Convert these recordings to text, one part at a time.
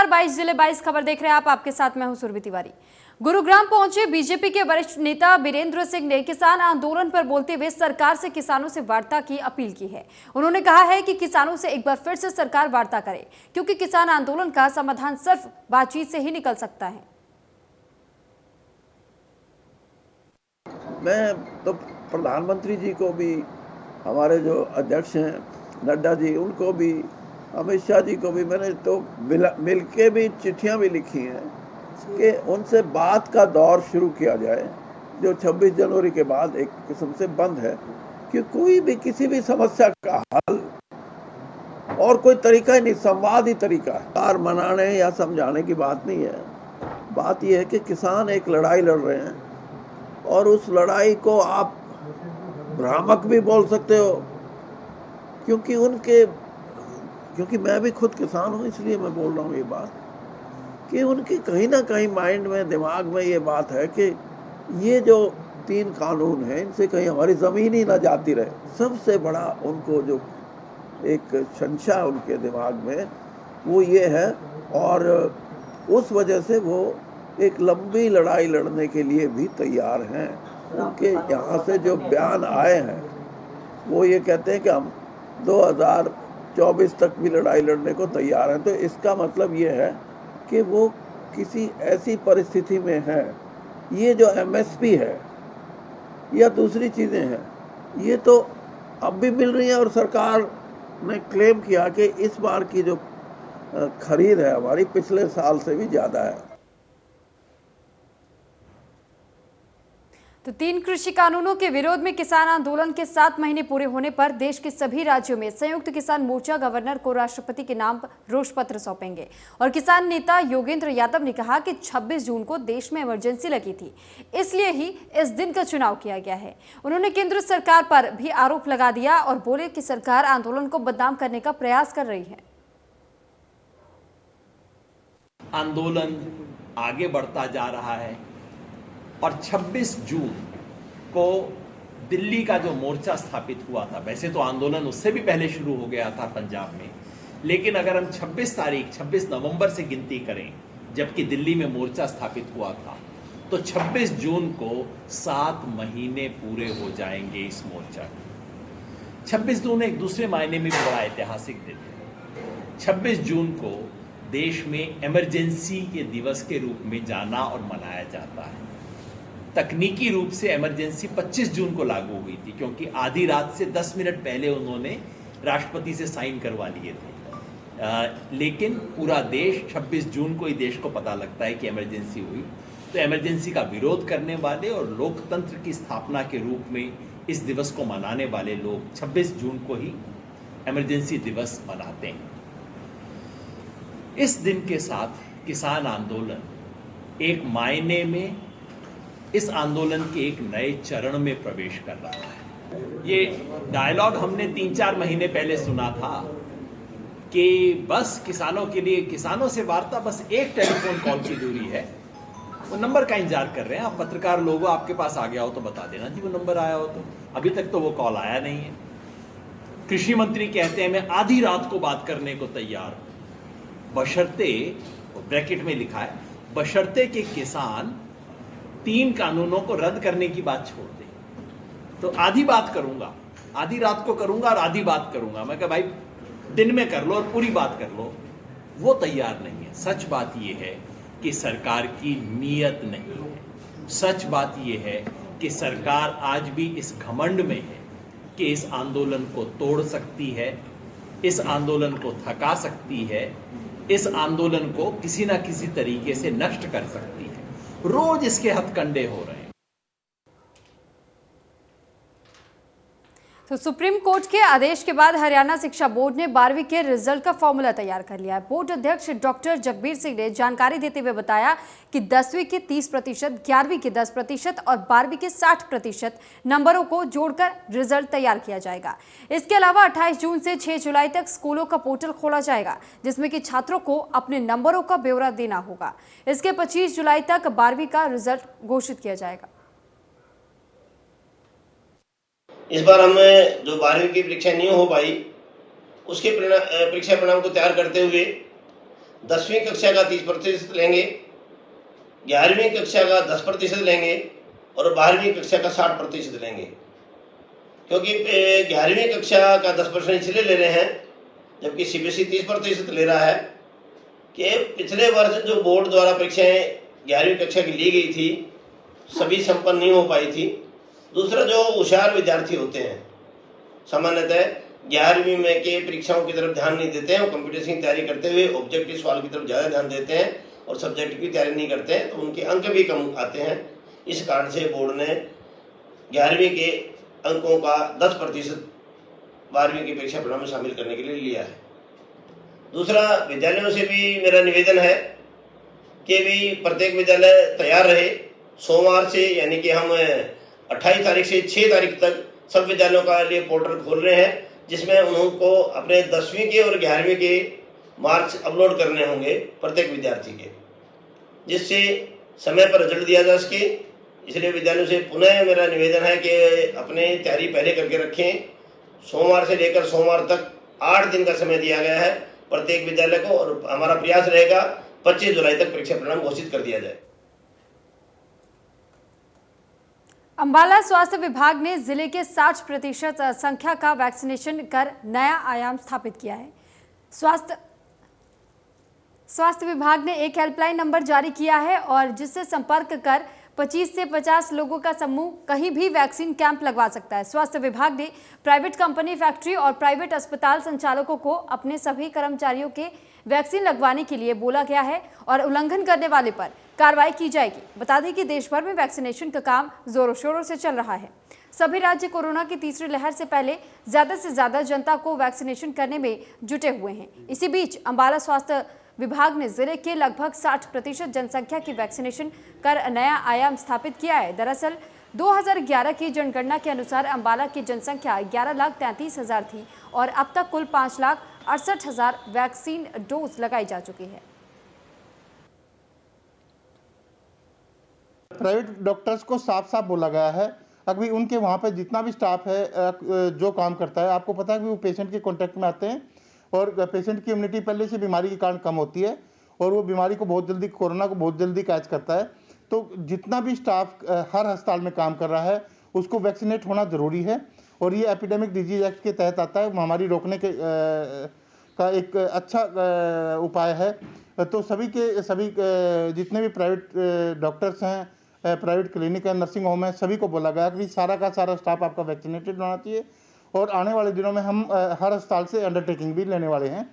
नमस्कार, 22 जिले 22 खबर देख रहे हैं आप। आपके साथ मैं हूं सुरभि तिवारी। गुरुग्राम पहुंचे बीजेपी के वरिष्ठ नेता बीरेंद्र सिंह ने किसान आंदोलन पर बोलते हुए सरकार से किसानों से वार्ता की अपील की है। उन्होंने कहा है कि किसानों से एक बार फिर से सरकार वार्ता करे, क्योंकि किसान आंदोलन का समाधान सिर्फ बातचीत से ही निकल सकता है। मैं तो प्रधानमंत्री जी को भी, हमारे जो अध्यक्ष हैं नड्डा जी, उनको भी, अमित शाह जी को भी मैंने तो मिल के भी चिट्ठियां भी लिखी हैं कि उनसे बात का दौर शुरू किया जाए, जो 26 जनवरी के बाद एक किस्म से बंद है। कि कोई भी किसी भी समस्या का हल और कोई तरीका ही नहीं, संवाद ही तरीका है। हार मनाने या समझाने की बात नहीं है। बात यह है कि किसान एक लड़ाई लड़ रहे हैं और उस लड़ाई को आप भ्रामक भी बोल सकते हो, क्योंकि मैं भी खुद किसान हूं, इसलिए मैं बोल रहा हूं ये बात कि उनकी कहीं ना कहीं माइंड में, दिमाग में ये बात है कि ये जो 3 कानून हैं, इनसे कहीं हमारी जमीन ही ना जाती रहे। सबसे बड़ा उनको जो एक शंशा उनके दिमाग में वो ये है, और उस वजह से वो एक लंबी लड़ाई लड़ने के लिए भी तैयार हैं। उनके यहाँ से जो बयान आए हैं वो ये कहते हैं कि हम 2024 तक भी लड़ाई लड़ने को तैयार हैं। तो इसका मतलब ये है कि वो किसी ऐसी परिस्थिति में है, ये जो एमएसपी है या दूसरी चीजें हैं, ये तो अब भी मिल रही हैं, और सरकार ने क्लेम किया कि इस बार की जो खरीद है हमारी पिछले साल से भी ज्यादा है। तो 3 कृषि कानूनों के विरोध में किसान आंदोलन के 7 महीने पूरे होने पर देश के सभी राज्यों में संयुक्त किसान मोर्चा गवर्नर को राष्ट्रपति के नाम रोष पत्र सौंपेंगे। और किसान नेता योगेंद्र यादव ने कहा कि 26 जून को देश में इमरजेंसी लगी थी, इसलिए ही इस दिन का चुनाव किया गया है। उन्होंने केंद्र सरकार पर भी आरोप लगा दिया और बोले कि सरकार आंदोलन को बदनाम करने का प्रयास कर रही है। आंदोलन आगे बढ़ता जा रहा है और 26 जून को दिल्ली का जो मोर्चा स्थापित हुआ था, वैसे तो आंदोलन उससे भी पहले शुरू हो गया था पंजाब में, लेकिन अगर हम 26 नवंबर से गिनती करें, जबकि दिल्ली में मोर्चा स्थापित हुआ था, तो 26 जून को 7 महीने पूरे हो जाएंगे इस मोर्चा को। 26 जून एक दूसरे मायने में भी बड़ा ऐतिहासिक दिन है। 26 जून को देश में इमरजेंसी के दिवस के रूप में जाना और मनाया जाता है। तकनीकी रूप से इमरजेंसी 25 जून को लागू हुई थी, क्योंकि आधी रात से 10 मिनट पहले उन्होंने राष्ट्रपति से साइन करवा लिए थे। लेकिन पूरा देश 26 जून को ही देश को पता लगता है कि इमरजेंसी हुई। तो इमरजेंसी का विरोध करने वाले और लोकतंत्र की स्थापना के रूप में इस दिवस को मनाने वाले लोग 26 जून को ही इमरजेंसी दिवस मनाते हैं। इस दिन के साथ किसान आंदोलन एक मायने में इस आंदोलन के एक नए चरण में प्रवेश कर रहा है। ये डायलॉग हमने 3-4 महीने पहले सुना था कि बस किसानों के लिए, किसानों से वार्ता बस एक टेलीफोन कॉल की दूरी है, वो नंबर का इंतजार कर रहे हैं। आप पत्रकार लोगों, आपके पास आ गया हो तो बता देना जी वो नंबर आया हो तो। अभी तक तो वो कॉल आया नहीं है। कृषि मंत्री कहते हैं मैं आधी रात को बात करने को तैयार हूं, बशर्ते, ब्रैकेट में लिखा है, बशर्ते के किसान 3 कानूनों को रद्द करने की बात छोड़ दे। तो आधी बात करूंगा, आधी रात को करूंगा और आधी बात करूंगा। मैं कहा भाई दिन में कर लो और पूरी बात कर लो। वो तैयार नहीं है। सच बात यह है कि सरकार की नीयत नहीं है। सच बात यह है कि सरकार आज भी इस घमंड में है कि इस आंदोलन को तोड़ सकती है, इस आंदोलन को थका सकती है, इस आंदोलन को किसी ना किसी तरीके से नष्ट कर सकती है। रोज इसके हथकंडे हो रहे हैं। तो सुप्रीम कोर्ट के आदेश के बाद हरियाणा शिक्षा बोर्ड ने 12वीं के रिजल्ट का फॉर्मूला तैयार कर लिया है। बोर्ड अध्यक्ष डॉक्टर जगबीर सिंह ने जानकारी देते हुए बताया कि 10वीं के 30%, 11वीं के 10% और 12वीं के 60% नंबरों को जोड़कर रिजल्ट तैयार किया जाएगा। इसके अलावा 28 जून से 6 जुलाई तक स्कूलों का पोर्टल खोला जाएगा, जिसमें कि छात्रों को अपने नंबरों का ब्यौरा देना होगा। इसके 25 जुलाई तक 12वीं का रिजल्ट घोषित किया जाएगा। इस बार हमें जो 12वीं की परीक्षा नहीं हो पाई, उसके परीक्षा परिणाम को तैयार करते हुए 10वीं कक्षा का 30% लेंगे, 11वीं कक्षा का 10% लेंगे और 12वीं कक्षा का 60% लेंगे। क्योंकि 11वीं कक्षा का 10% इसलिए ले रहे हैं जबकि सीबीएसई 30% ले रहा है कि पिछले वर्ष जो बोर्ड द्वारा परीक्षाएं 11वीं कक्षा की ली गई थी सभी संपन्न नहीं हो पाई थी। दूसरा, जो होशियार विद्यार्थी होते हैं सामान्यतः 11वीं में के परीक्षाओं की तरफ ध्यान नहीं देते हैं, वो कंप्यूटेशन की तैयारी करते हुए ऑब्जेक्टिव सवाल की तरफ ज़्यादा ध्यान देते हैं और सब्जेक्ट की तैयारी नहीं करते हैं, तो उनके अंक भी कम आते हैं। इस कारण से बोर्ड ने 11वीं के अंकों का 10% 12वीं की परीक्षा परिणाम में शामिल करने के लिए लिया है। दूसरा, विद्यालयों से भी मेरा निवेदन है कि भी प्रत्येक विद्यालय तैयार रहे। सोमवार से यानी कि हम 28 तारीख से 6 तारीख तक सब विद्यालयों का लिए पोर्टल खोल रहे हैं, जिसमें उनको अपने 10वीं के और 11वीं के मार्क्स अपलोड करने होंगे प्रत्येक विद्यार्थी के, जिससे समय पर रिजल्ट दिया जा सके। इसलिए विद्यालयों से पुनः मेरा निवेदन है कि अपने तैयारी पहले करके रखें। सोमवार से लेकर सोमवार तक 8 दिन का समय दिया गया है प्रत्येक विद्यालय को, और हमारा प्रयास रहेगा 25 जुलाई तक परीक्षा परिणाम घोषित कर दिया जाए। अंबाला स्वास्थ्य विभाग ने जिले के 60% संख्या का वैक्सीनेशन कर नया आयाम स्थापित किया है। स्वास्थ्य विभाग ने एक हेल्पलाइन नंबर जारी किया है और जिससे संपर्क कर 25 से 50 लोगों का समूह कहीं भी वैक्सीन कैंप लगवा सकता है। स्वास्थ्य विभाग ने प्राइवेट कंपनी, फैक्ट्री और प्राइवेट अस्पताल संचालकों को अपने सभी कर्मचारियों के वैक्सीन लगवाने के लिए बोला गया है और उल्लंघन करने वाले पर कार्रवाई की जाएगी। बता दें कि देश भर में वैक्सीनेशन का काम जोरों शोरों से चल रहा है। सभी राज्य कोरोना की तीसरी लहर से पहले ज्यादा से ज्यादा जनता को वैक्सीनेशन करने में जुटे हुए हैं। इसी बीच अंबाला स्वास्थ्य विभाग ने जिले के लगभग 60% जनसंख्या की वैक्सीनेशन कर नया आयाम स्थापित किया है। दरअसल 2011 की जनगणना के अनुसार अंबाला की जनसंख्या 11,33,000 थी और अब तक कुल 5,68,000 वैक्सीन डोज लगाई जा चुकी है। प्राइवेट डॉक्टर्स को साफ साफ बोला गया है, अभी उनके वहाँ पे जितना भी स्टाफ है जो काम करता है, आपको पता है कि वो पेशेंट के कांटेक्ट में आते हैं और पेशेंट की इम्यूनिटी पहले से बीमारी के कारण कम होती है और वो बीमारी को बहुत जल्दी, कोरोना को बहुत जल्दी कैच करता है। तो जितना भी स्टाफ हर अस्पताल में काम कर रहा है उसको वैक्सीनेट होना ज़रूरी है और ये एपिडेमिक डिजीज एक्ट के तहत आता है, महामारी रोकने के का एक अच्छा उपाय है। तो सभी जितने भी प्राइवेट डॉक्टर्स हैं, प्राइवेट क्लिनिक है, नर्सिंग होम है, सभी को बोला गया कि सारा का सारा स्टाफ आपका वैक्सीनेटेड होना चाहिए और आने वाले दिनों में हम हर अस्पताल से अंडरटेकिंग भी लेने वाले हैं।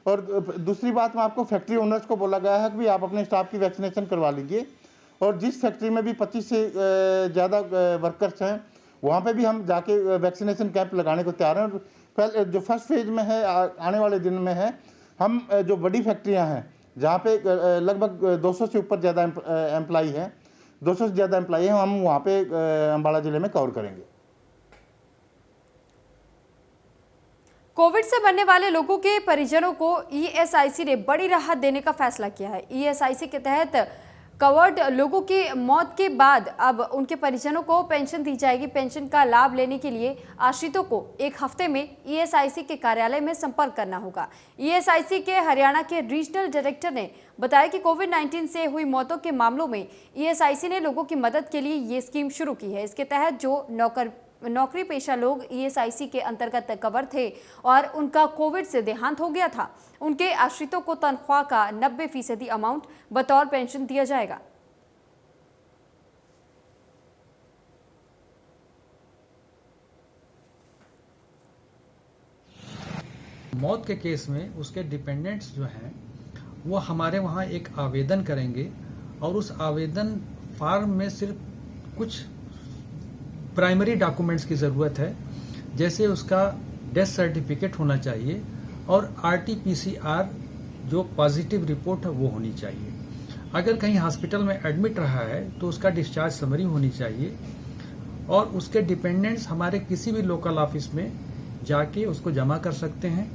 और दूसरी बात में आपको फैक्ट्री ओनर्स को बोला गया है कि भी आप अपने स्टाफ की वैक्सीनेशन करवा लीजिए और जिस फैक्ट्री में भी 25 से ज़्यादा वर्कर्स हैं वहाँ पे भी हम जाके वैक्सीनेशन कैंप लगाने को तैयार हैं। पहले जो फर्स्ट फेज में है आने वाले दिन में है, हम जो बड़ी फैक्ट्रियाँ हैं जहाँ पे लगभग 200 से ऊपर ज़्यादा एम्प्लॉई हैं, 200 से ज़्यादा एम्प्लॉई हैं, हम वहाँ पे अम्बाला जिले में कवर करेंगे। कोविड से मरने वाले लोगों के परिजनों को ईएसआईसी ने बड़ी राहत देने का फैसला किया है। ईएसआईसी के तहत कवर्ड लोगों की मौत के बाद अब उनके परिजनों को पेंशन दी जाएगी। पेंशन का लाभ लेने के लिए आश्रितों को 1 हफ्ते में ईएसआईसी के कार्यालय में संपर्क करना होगा। ईएसआईसी के हरियाणा के रीजनल डायरेक्टर ने बताया कि कोविड-19 से हुई मौतों के मामलों में ईएसआईसी ने लोगों की मदद के लिए ये स्कीम शुरू की है। इसके तहत जो नौकरी पेशा लोग ईएसआईसी के अंतर्गत कवर थे और उनका कोविड से देहांत हो गया था, उनके आश्रितों को तनख्वाह का 90% अमाउंट बतौर पेंशन दिया जाएगा। मौत के केस में उसके डिपेंडेंट्स जो हैं वो हमारे वहाँ एक आवेदन करेंगे और उस आवेदन फॉर्म में सिर्फ कुछ प्राइमरी डॉक्यूमेंट्स की ज़रूरत है, जैसे उसका डेथ सर्टिफिकेट होना चाहिए और आरटीपीसीआर जो पॉजिटिव रिपोर्ट है वो होनी चाहिए। अगर कहीं हॉस्पिटल में एडमिट रहा है तो उसका डिस्चार्ज समरी होनी चाहिए और उसके डिपेंडेंट्स हमारे किसी भी लोकल ऑफिस में जाके उसको जमा कर सकते हैं।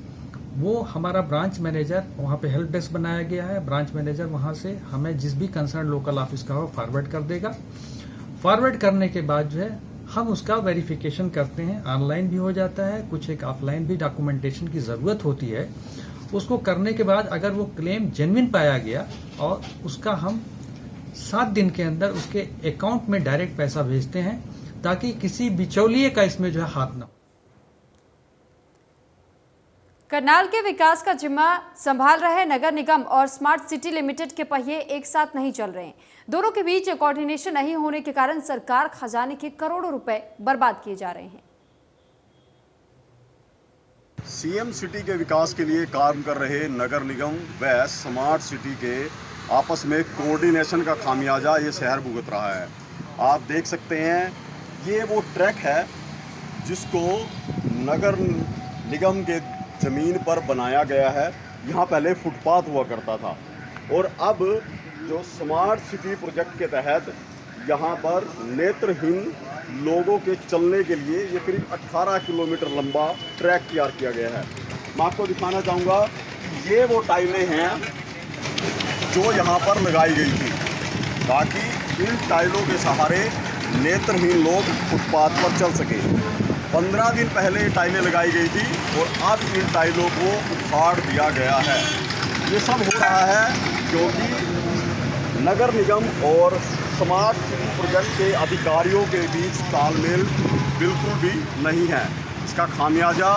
वो हमारा ब्रांच मैनेजर, वहाँ पे हेल्प डेस्क बनाया गया है, ब्रांच मैनेजर वहाँ से हमें जिस भी कंसर्न लोकल ऑफिस का हो फॉरवर्ड कर देगा। फॉरवर्ड करने के बाद जो है हम उसका वेरिफिकेशन करते हैं, ऑनलाइन भी हो जाता है, कुछ एक ऑफलाइन भी डॉक्यूमेंटेशन की ज़रूरत होती है उसको करने के बाद अगर वो क्लेम जेन्युइन पाया गया और उसका हम 7 दिन के अंदर उसके अकाउंट में डायरेक्ट पैसा भेजते हैं, ताकि किसी बिचौलिए का इसमें जो है हाथ ना हो। करनाल के विकास का जिम्मा संभाल रहे नगर निगम और स्मार्ट सिटी लिमिटेड के पहिए एक साथ नहीं चल रहे हैं। दोनों के बीच कोऑर्डिनेशन नहीं होने के कारण सरकार खजाने के करोड़ों रुपए बर्बाद किए जा रहे हैं। सीएम सिटी के विकास के लिए काम कर रहे नगर निगम व स्मार्ट सिटी के आपस में कोऑर्डिनेशन का खामियाजा ये शहर भुगत रहा है। आप देख सकते हैं, ये वो ट्रैक है जिसको नगर निगम के ज़मीन पर बनाया गया है। यहाँ पहले फुटपाथ हुआ करता था और अब जो स्मार्ट सिटी प्रोजेक्ट के तहत यहाँ पर नेत्रहीन लोगों के चलने के लिए ये करीब 18 किलोमीटर लंबा ट्रैक तैयार किया गया है। मैं आपको दिखाना चाहूँगा, ये वो टाइलें हैं जो यहाँ पर लगाई गई थी ताकि इन टाइलों के सहारे नेत्रहीन लोग फुटपाथ पर चल सके। 15 दिन पहले टाइलें लगाई गई थी और अब इन टाइलों को उखाड़ दिया गया है। ये सब हो रहा है क्योंकि नगर निगम और स्मार्ट सिटी प्रोजेक्ट के अधिकारियों के बीच तालमेल बिल्कुल भी नहीं है। इसका खामियाजा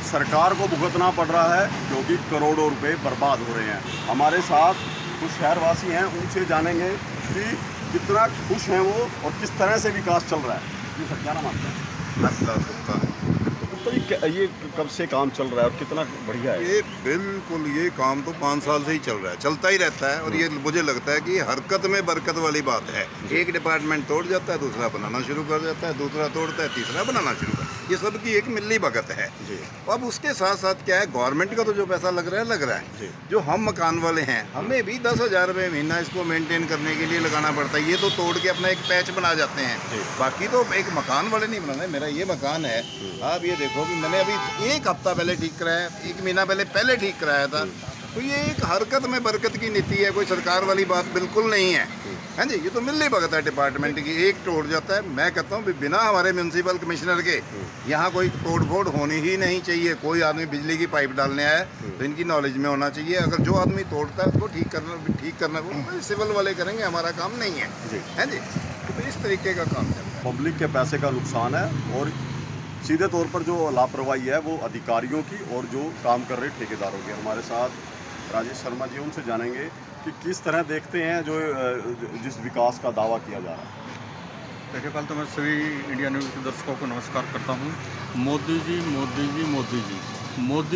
सरकार को भुगतना पड़ रहा है क्योंकि करोड़ों रुपए बर्बाद हो रहे हैं। हमारे साथ कुछ शहरवासी हैं, उनसे जानेंगे कि कितना खुश हैं वो और किस तरह से विकास चल रहा है। जी सर, क्या नाम आपका? तो ये कब से काम चल रहा है और कितना बढ़िया है? ये बिल्कुल, ये काम तो 5 साल से ही चल रहा है, चलता ही रहता है। और ये मुझे लगता है कि हरकत में बरकत वाली बात है। एक डिपार्टमेंट तोड़ जाता है, दूसरा बनाना शुरू कर देता है, दूसरा तोड़ता है, तीसरा बनाना शुरू कर। ये सबकी एक मिली भगत है। अब उसके साथ साथ क्या है, गवर्नमेंट का तो जो पैसा लग रहा है जो हम मकान वाले हैं, हमें भी 10,000 रुपये महीना इसको मेंटेन करने के लिए लगाना पड़ता है। ये तो तोड़ के अपना एक पैच बना जाते हैं, बाकी तो एक मकान वाले नहीं बनाना है। मेरा ये मकान है, आप ये देखो कि मैंने अभी 1 हफ्ता पहले ठीक कराया, 1 महीना पहले ठीक कराया था। तो ये एक हरकत में बरकत की नीति है, कोई सरकार वाली बात बिल्कुल नहीं है। हाँ जी, ये तो मिली भगत है डिपार्टमेंट की, एक तोड़ जाता है। मैं कहता हूँ बिना हमारे म्यूनसिपल कमिश्नर के यहाँ कोई तोड़ फोड़ होनी ही नहीं चाहिए। कोई आदमी बिजली की पाइप डालने आया तो इनकी नॉलेज में होना चाहिए। अगर जो आदमी तोड़ता है उसको ठीक करना वो सिविल वाले करेंगे, हमारा काम नहीं है। है जी, तो इस तरीके का काम है। पब्लिक के पैसे का नुकसान है और सीधे तौर पर जो लापरवाही है वो अधिकारियों की और जो काम कर रहे ठेकेदारों की। हमारे साथ राजेश शर्मा जी, उनसे जानेंगे कि किस तरह देखते हैं जो जिस विकास का दावा किया जा रहा है। देखिए, पहले तो मैं सभी इंडिया न्यूज़ के दर्शकों को नमस्कार करता हूँ। मोदी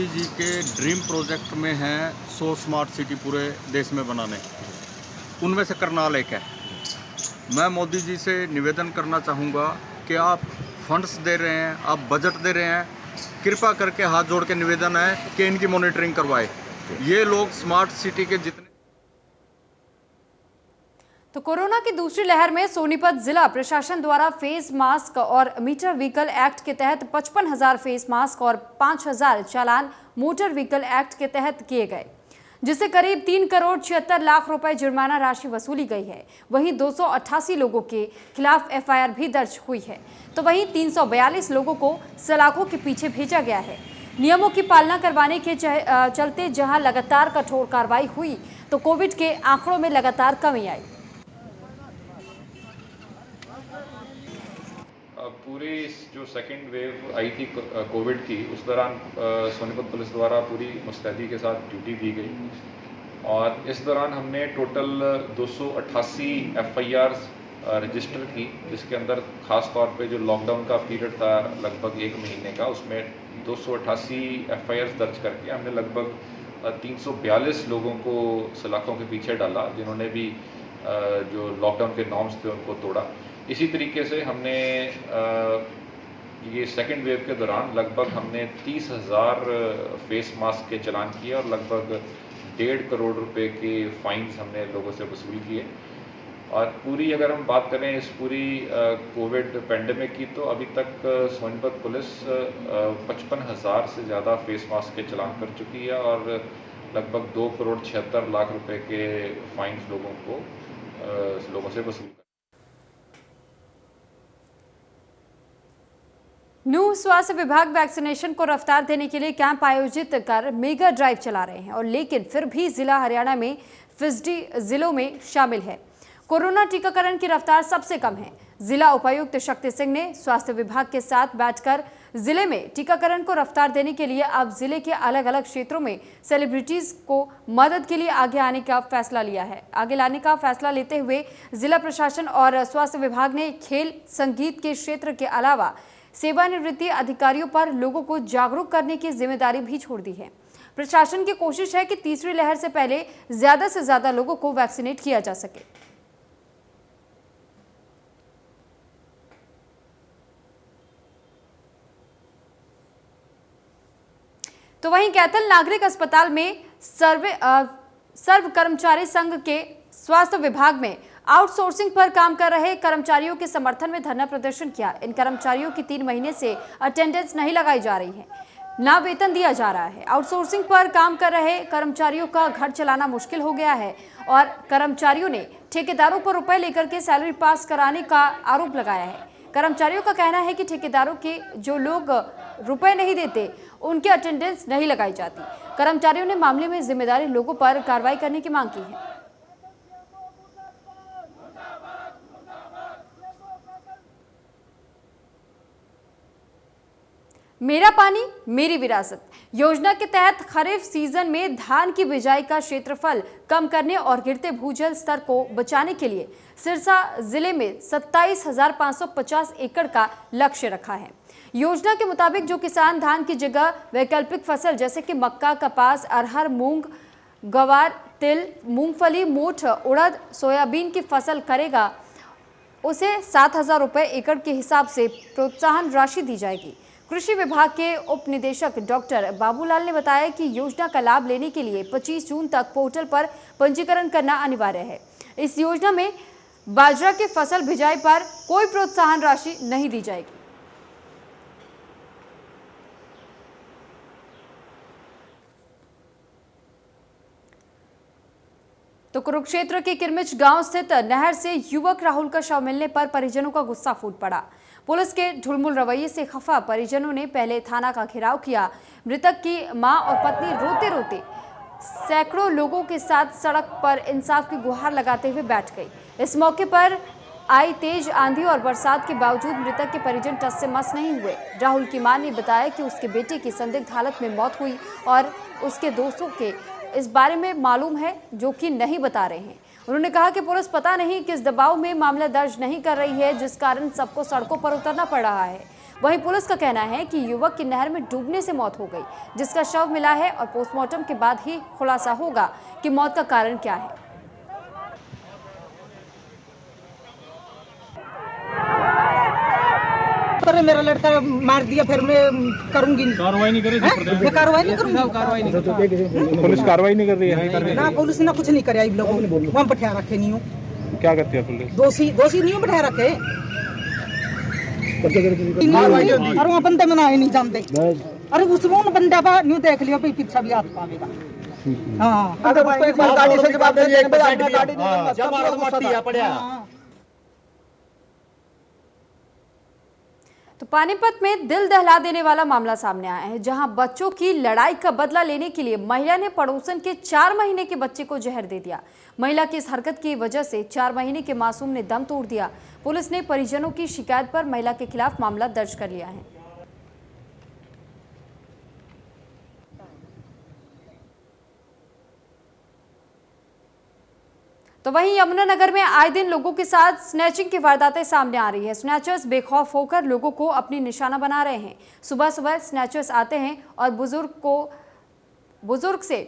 जी के ड्रीम प्रोजेक्ट में हैं 100 स्मार्ट सिटी पूरे देश में बनाने, उनमें से करनाल एक है। मैं मोदी जी से निवेदन करना चाहूँगा कि आप फंड्स दे रहे हैं, आप बजट दे रहे हैं, कृपया करके हाथ जोड़ के निवेदन है कि इनकी मॉनिटरिंग करवाए। ये लोग स्मार्ट सिटी के जितने। तो कोरोना की दूसरी लहर में सोनीपत जिला प्रशासन द्वारा फेस मास्क और मीटर व्हीकल एक्ट के तहत 55,000 फेस मास्क और 5,000 चालान मोटर व्हीकल एक्ट के तहत किए गए, जिससे करीब 3 करोड़ 76 लाख रुपए जुर्माना राशि वसूली गई है। वहीं 288 लोगों के खिलाफ एफआईआर भी दर्ज हुई है, तो वहीं 342 लोगों को सलाखों के पीछे भेजा गया है। नियमों की पालना करवाने के चलते जहां लगातार कठोर कार्रवाई हुई, तो कोविड के आंकड़ों में लगातार कमी आई। पूरे जो सेकेंड वेव आई थी कोविड की, उस दौरान सोनीपत पुलिस द्वारा पूरी मुस्तैदी के साथ ड्यूटी दी गई और इस दौरान हमने टोटल 288 एफआईआर रजिस्टर की, जिसके अंदर खास तौर पे जो लॉकडाउन का पीरियड था लगभग 1 महीने का, उसमें 288 एफआईआर दर्ज करके हमने लगभग 342 लोगों को सलाखों के पीछे डाला, जिन्होंने भी जो लॉकडाउन के नॉर्म्स थे उनको तोड़ा। इसी तरीके से हमने ये सेकेंड वेव के दौरान लगभग हमने 30,000 फेस मास्क के चालान किए और लगभग 1.5 करोड़ रुपए के फाइन्स हमने लोगों से वसूल किए। और पूरी अगर हम बात करें इस पूरी कोविड पेंडेमिक की, तो अभी तक सोनीपत पुलिस 55,000 से ज़्यादा फेस मास्क के चालान कर चुकी है और लगभग 2 करोड़ 76 लाख रुपए के फाइन्स लोगों से वसूल कर। न्यू स्वास्थ्य विभाग वैक्सीनेशन को रफ्तार देने के लिए कैंप आयोजित कर मेगा ड्राइव चला रहे हैं और लेकिन फिर भी जिला हरियाणा में फिजडी जिलों में शामिल है। कोरोना टीकाकरण की रफ्तार सबसे कम है। जिला उपायुक्त शक्ति सिंह ने स्वास्थ्य विभाग के साथ बैठकर जिले में टीकाकरण को रफ्तार देने के लिए अब जिले के अलग अलग क्षेत्रों में सेलिब्रिटीज को मदद के लिए आगे लाने का फैसला लेते हुए जिला प्रशासन और स्वास्थ्य विभाग ने खेल संगीत के क्षेत्र के अलावा सेवानिवृत्ति अधिकारियों पर लोगों को जागरूक करने की जिम्मेदारी भी छोड़ दी है। प्रशासन की कोशिश है कि तीसरी लहर से पहले ज्यादा से ज्यादा लोगों को वैक्सीनेट किया जा सके। तो वहीं कैथल नागरिक अस्पताल में सर्व कर्मचारी संघ के स्वास्थ्य विभाग में आउटसोर्सिंग पर काम कर रहे कर्मचारियों के समर्थन में धरना प्रदर्शन किया। इन कर्मचारियों की 3 महीने से अटेंडेंस नहीं लगाई जा रही है, ना वेतन दिया जा रहा है। आउटसोर्सिंग पर काम कर रहे कर्मचारियों का घर चलाना मुश्किल हो गया है और कर्मचारियों ने ठेकेदारों पर रुपए लेकर के सैलरी पास कराने का आरोप लगाया है। कर्मचारियों का कहना है कि ठेकेदारों के जो लोग रुपए नहीं देते उनके अटेंडेंस नहीं लगाई जाती। कर्मचारियों ने मामले में जिम्मेदारी लोगों पर कार्रवाई करने की मांग की है। मेरा पानी मेरी विरासत योजना के तहत खरीफ सीजन में धान की बिजाई का क्षेत्रफल कम करने और गिरते भूजल स्तर को बचाने के लिए सिरसा जिले में 27,550 एकड़ का लक्ष्य रखा है। योजना के मुताबिक जो किसान धान की जगह वैकल्पिक फसल जैसे कि मक्का, कपास, अरहर, मूंग, गवार, तिल, मूंगफली, मोठ, उड़द, सोयाबीन की फसल करेगा उसे 7,000 रुपये एकड़ के हिसाब से प्रोत्साहन राशि दी जाएगी। कृषि विभाग के उप निदेशक डॉक्टर बाबूलाल ने बताया कि योजना का लाभ लेने के लिए 25 जून तक पोर्टल पर पंजीकरण करना अनिवार्य है। इस योजना में बाजरा की फसल बिजाई पर कोई प्रोत्साहन राशि नहीं दी जाएगी। तो कुरुक्षेत्र के किरमिच गांव स्थित नहर से युवक राहुल का शव मिलने पर परिजनों का गुस्सा फूट पड़ा। पुलिस के ढुलमुल रवैये से खफा परिजनों ने पहले थाना का घेराव किया। मृतक की मां और पत्नी रोते रोते सैकड़ों लोगों के साथ सड़क पर इंसाफ की गुहार लगाते हुए बैठ गई। इस मौके पर आई तेज आंधी और बरसात के बावजूद मृतक के परिजन टस से मस नहीं हुए। राहुल की मां ने बताया कि उसके बेटे की संदिग्ध हालत में मौत हुई और उसके दोस्तों के इस बारे में मालूम है जो कि नहीं बता रहे हैं। उन्होंने कहा कि पुलिस पता नहीं किस दबाव में मामला दर्ज नहीं कर रही है, जिस कारण सबको सड़कों पर उतरना पड़ रहा है। वहीं पुलिस का कहना है कि युवक की नहर में डूबने से मौत हो गई, जिसका शव मिला है और पोस्टमार्टम के बाद ही खुलासा होगा कि मौत का कारण क्या है। मेरा लड़का मार दिया, फिर मैं करूंगी कार्रवाई नहीं करेगी। मैं कार्रवाई नहीं करूंगी। पुलिस कार्रवाई नहीं कर रही है ना, पुलिस ने कुछ नहीं कराया। इन लोगों ने वहाँ बैठा रखे नहीं हो। क्या करती है पुलिस? दोषी नहीं बैठा रखे और वहाँ बंदे मनाए नहीं जानते। अरे उसमें बंदा बा न्यू देख लिया पीछा भी हाथ पावेगा। हाँ अगर उसको एक बार गाड़ी से जवाब दे दिया। तो पानीपत में दिल दहला देने वाला मामला सामने आया है, जहां बच्चों की लड़ाई का बदला लेने के लिए महिला ने पड़ोसन के 4 महीने के बच्चे को जहर दे दिया। महिला की इस हरकत की वजह से 4 महीने के मासूम ने दम तोड़ दिया। पुलिस ने परिजनों की शिकायत पर महिला के खिलाफ मामला दर्ज कर लिया है। तो वहीं यमुनानगर में आए दिन लोगों के साथ स्नैचिंग की वारदातें सामने आ रही है। स्नैचर्स बेखौफ होकर लोगों को अपनी निशाना बना रहे हैं। सुबह सुबह स्नैचर्स आते हैं और बुजुर्ग से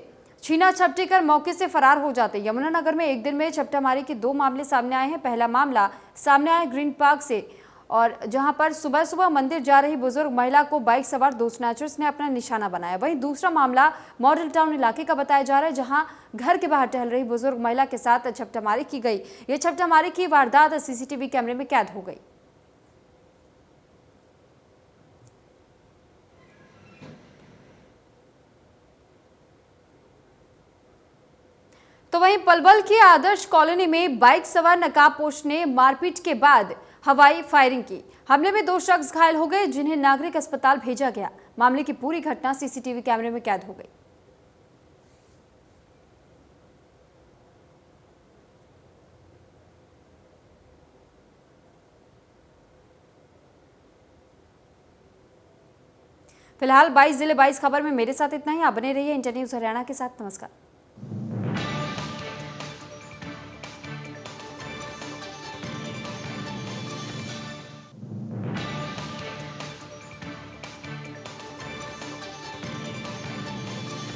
छीना झपटी कर मौके से फरार हो जाते हैं। यमुनानगर में एक दिन में झपटामारी के 2 मामले सामने आए हैं। पहला मामला सामने आया ग्रीन पार्क से, और जहां पर सुबह सुबह मंदिर जा रही बुजुर्ग महिला को बाइक सवार 2 स्नैचर्स ने अपना निशाना बनाया। वहीं दूसरा मामला मॉडल टाउन इलाके का बताया जा रहा है, जहां घर के बाहर टहल रही बुजुर्ग महिला के साथ झपटामारी की गई। ये झपटामारी की वारदात सीसीटीवी कैमरे में कैद हो गई। तो तो वहीं पलवल की आदर्श कॉलोनी में बाइक सवार नकाबपोश ने मारपीट के बाद हवाई फायरिंग की। हमले में 2 शख्स घायल हो गए, जिन्हें नागरिक अस्पताल भेजा गया। मामले की पूरी घटना सीसीटीवी कैमरे में कैद हो गई। फिलहाल 22 जिले 22 खबर में मेरे साथ इतना ही। आप बने रहिए इंटर न्यूज हरियाणा के साथ। नमस्कार।